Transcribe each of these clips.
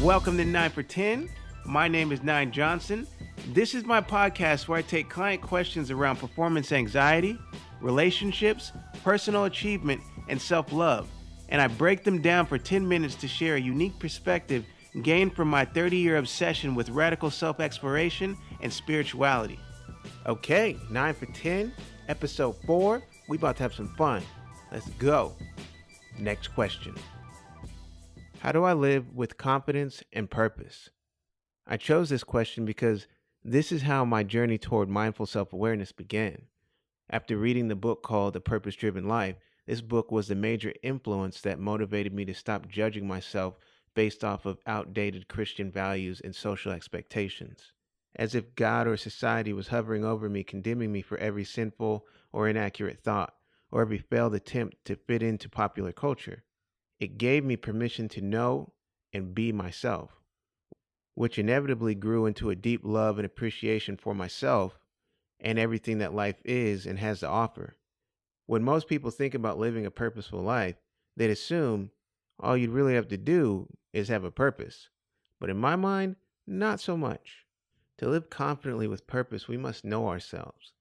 Welcome to 9 for 10. My name is Nine Johnson. This is my podcast where I take client questions around performance anxiety, relationships, personal achievement, and self-love, and I break them down for 10 minutes to share a unique perspective gained from my 30-year obsession with radical self-exploration and spirituality. Okay, 9 for 10, episode 4. We about to have some fun. Let's go. Next question. How do I live with confidence and purpose? I chose this question because this is how my journey toward mindful self-awareness began. After reading the book called The Purpose-Driven Life, this book was the major influence that motivated me to stop judging myself based off of outdated Christian values and social expectations. As if God or society was hovering over me, condemning me for every sinful or inaccurate thought, or every failed attempt to fit into popular culture. It gave me permission to know and be myself, which inevitably grew into a deep love and appreciation for myself and everything that life is and has to offer. When most people think about living a purposeful life, they'd assume all you'd really have to do is have a purpose. But in my mind, not so much. To live confidently with purpose, we must know ourselves.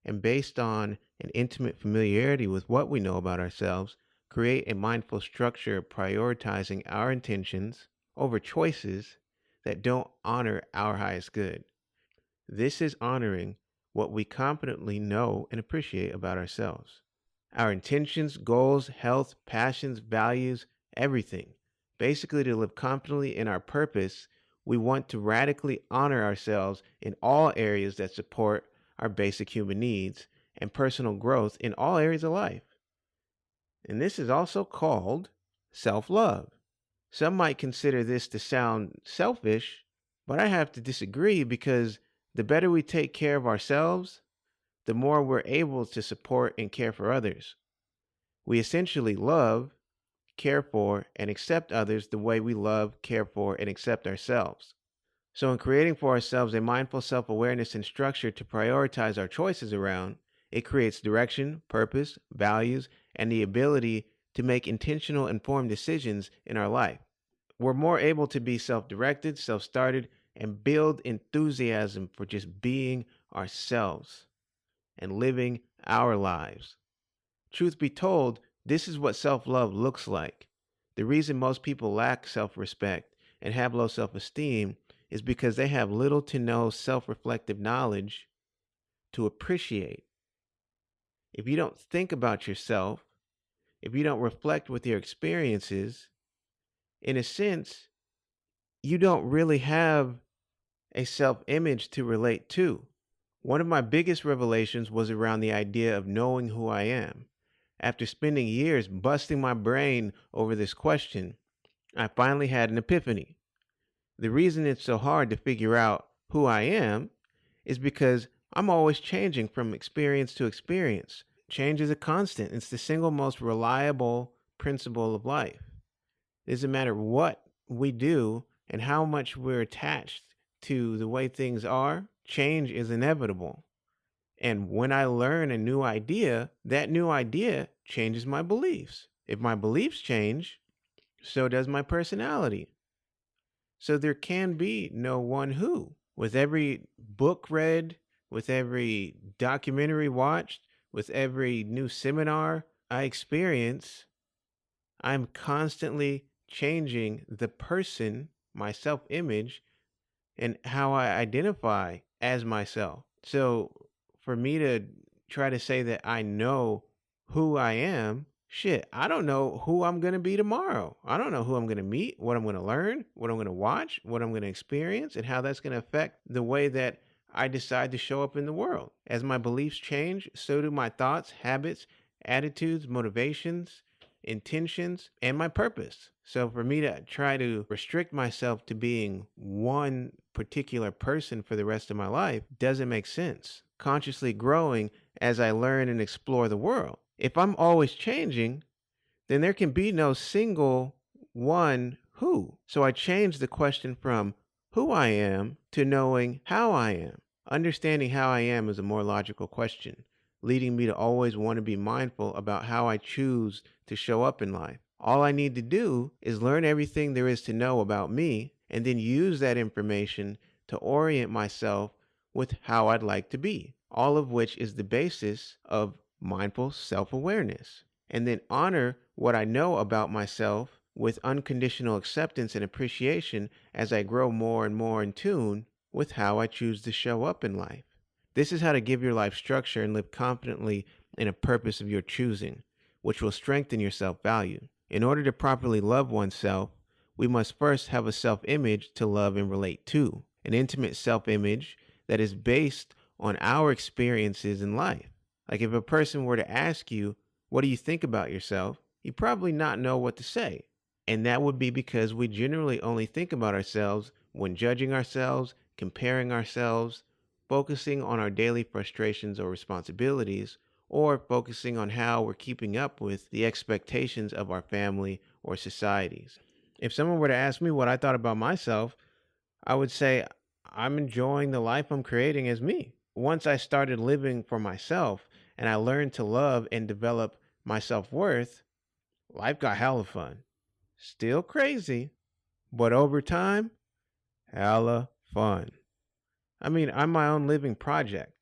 And based on an intimate familiarity with what we know about ourselves, create a mindful structure prioritizing our intentions over choices that don't honor our highest good. This is honoring what we confidently know and appreciate about ourselves. Our intentions, goals, health, passions, values, everything. Basically, to live confidently in our purpose, we want to radically honor ourselves in all areas that support our basic human needs and personal growth in all areas of life. And this is also called self-love. Some might consider this to sound selfish, but I have to disagree because the better we take care of ourselves, the more we're able to support and care for others. We essentially love, care for, and accept others the way we love, care for, and accept ourselves. So in creating for ourselves a mindful self-awareness and structure to prioritize our choices around, it creates direction, purpose, values, and the ability to make intentional, informed decisions in our life. We're more able to be self-directed, self-started, and build enthusiasm for just being ourselves and living our lives. Truth be told, this is what self-love looks like. The reason most people lack self-respect and have low self-esteem is because they have little to no self-reflective knowledge to appreciate. If you don't think about yourself, if you don't reflect with your experiences, in a sense, you don't really have a self-image to relate to. One of my biggest revelations was around the idea of knowing who I am. After spending years busting my brain over this question, I finally had an epiphany. The reason it's so hard to figure out who I am is because I'm always changing from experience to experience. Change is a constant. It's the single most reliable principle of life. It doesn't matter what we do and how much we're attached to the way things are, change is inevitable. And when I learn a new idea, that new idea changes my beliefs. If my beliefs change, so does my personality. So there can be no one who. With every book read, with every documentary watched, with every new seminar I experience, I'm constantly changing the person, my self-image, and how I identify as myself. So for me to try to say that I know who I am, shit, I don't know who I'm going to be tomorrow. I don't know who I'm going to meet, what I'm going to learn, what I'm going to watch, what I'm going to experience, and how that's going to affect the way that I decide to show up in the world. As my beliefs change, so do my thoughts, habits, attitudes, motivations, intentions, and my purpose. So for me to try to restrict myself to being one particular person for the rest of my life doesn't make sense. Consciously growing as I learn and explore the world. If I'm always changing, then there can be no single one who. So I changed the question from who I am to knowing how I am. Understanding how I am is a more logical question, leading me to always want to be mindful about how I choose to show up in life. All I need to do is learn everything there is to know about me and then use that information to orient myself with how I'd like to be, all of which is the basis of mindful self awareness. And then honor what I know about myself with unconditional acceptance and appreciation as I grow more and more in tune with how I choose to show up in life. This is how to give your life structure and live confidently in a purpose of your choosing, which will strengthen your self value. In order to properly love oneself, we must first have a self image to love and relate to, an intimate self image that is based on our experiences in life. Like if a person were to ask you, what do you think about yourself? You'd probably not know what to say. And that would be because we generally only think about ourselves when judging ourselves, comparing ourselves, focusing on our daily frustrations or responsibilities, or focusing on how we're keeping up with the expectations of our family or societies. If someone were to ask me what I thought about myself, I would say I'm enjoying the life I'm creating as me. Once I started living for myself and I learned to love and develop my self worth, life got hella fun. Still crazy, but over time, hella fun. I mean, I'm my own living project.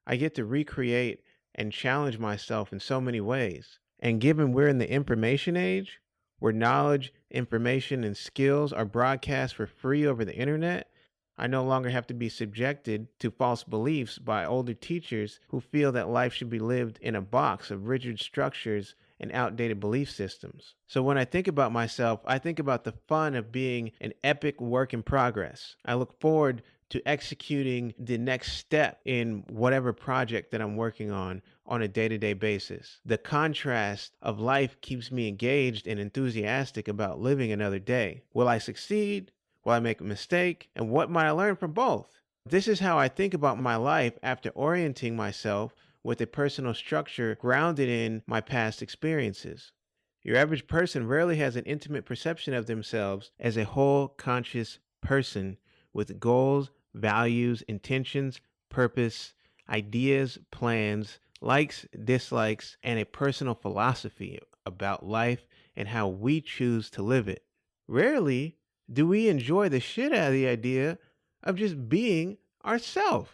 I get to recreate and challenge myself in so many ways. And given we're in the information age, where knowledge, information, and skills are broadcast for free over the internet, I no longer have to be subjected to false beliefs by older teachers who feel that life should be lived in a box of rigid structures and outdated belief systems. So when I think about myself, I think about the fun of being an epic work in progress. I look forward to executing the next step in whatever project that I'm working on a day-to-day basis. The contrast of life keeps me engaged and enthusiastic about living another day. Will I succeed? Will I make a mistake? And what might I learn from both? This is how I think about my life after orienting myself with a personal structure grounded in my past experiences. Your average person rarely has an intimate perception of themselves as a whole conscious person with goals, values, intentions, purpose, ideas, plans, likes, dislikes, and a personal philosophy about life and how we choose to live it. Rarely do we enjoy the shit out of the idea of just being ourselves.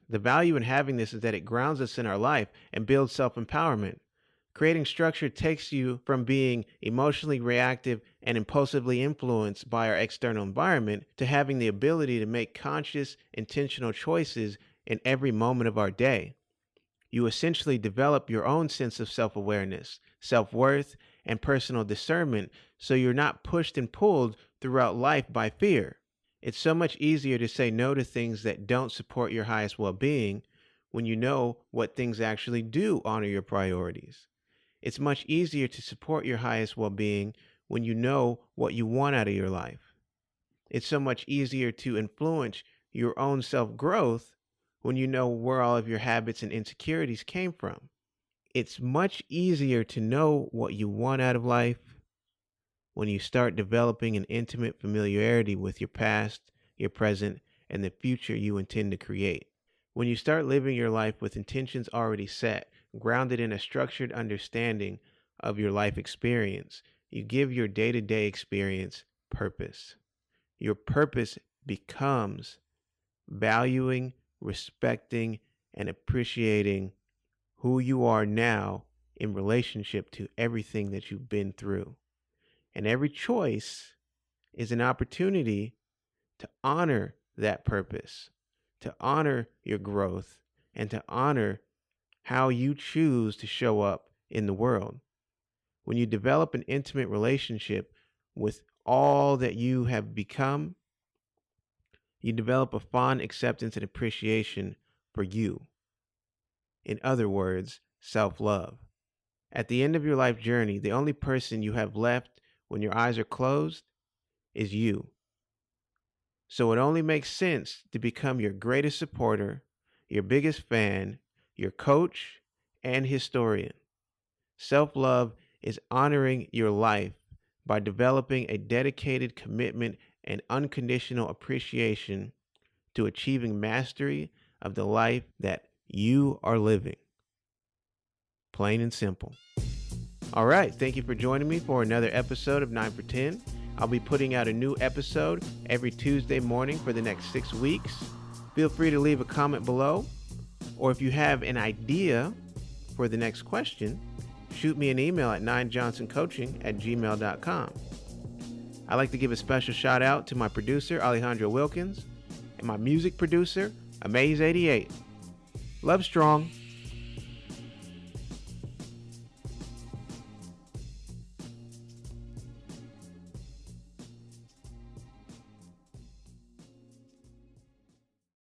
The value in having this is that it grounds us in our life and builds self-empowerment. Creating structure takes you from being emotionally reactive and impulsively influenced by our external environment to having the ability to make conscious, intentional choices in every moment of our day. You essentially develop your own sense of self-awareness, self-worth, and personal discernment so you're not pushed and pulled throughout life by fear. It's so much easier to say no to things that don't support your highest well-being when you know what things actually do honor your priorities. It's much easier to support your highest well-being when you know what you want out of your life. It's so much easier to influence your own self-growth when you know where all of your habits and insecurities came from. It's much easier to know what you want out of life when you start developing an intimate familiarity with your past, your present, and the future you intend to create. When you start living your life with intentions already set, grounded in a structured understanding of your life experience, you give your day-to-day experience purpose. Your purpose becomes valuing, respecting, and appreciating who you are now in relationship to everything that you've been through. And every choice is an opportunity to honor that purpose, to honor your growth, and to honor how you choose to show up in the world. When you develop an intimate relationship with all that you have become, you develop a fond acceptance and appreciation for you. In other words, self-love. At the end of your life journey, the only person you have left when your eyes are closed is you. So it only makes sense to become your greatest supporter, your biggest fan, your coach, and historian. Self-love is honoring your life by developing a dedicated commitment and unconditional appreciation to achieving mastery of the life that you are living. Plain and simple. All right, thank you for joining me for another episode of 9 for 10. I'll be putting out a new episode every Tuesday morning for the next 6 weeks. Feel free to leave a comment below, or if you have an idea for the next question, shoot me an email at 9johnsoncoaching@gmail.com. I'd like to give a special shout out to my producer, Alejandro Wilkins, and my music producer, Amaze88. Love strong.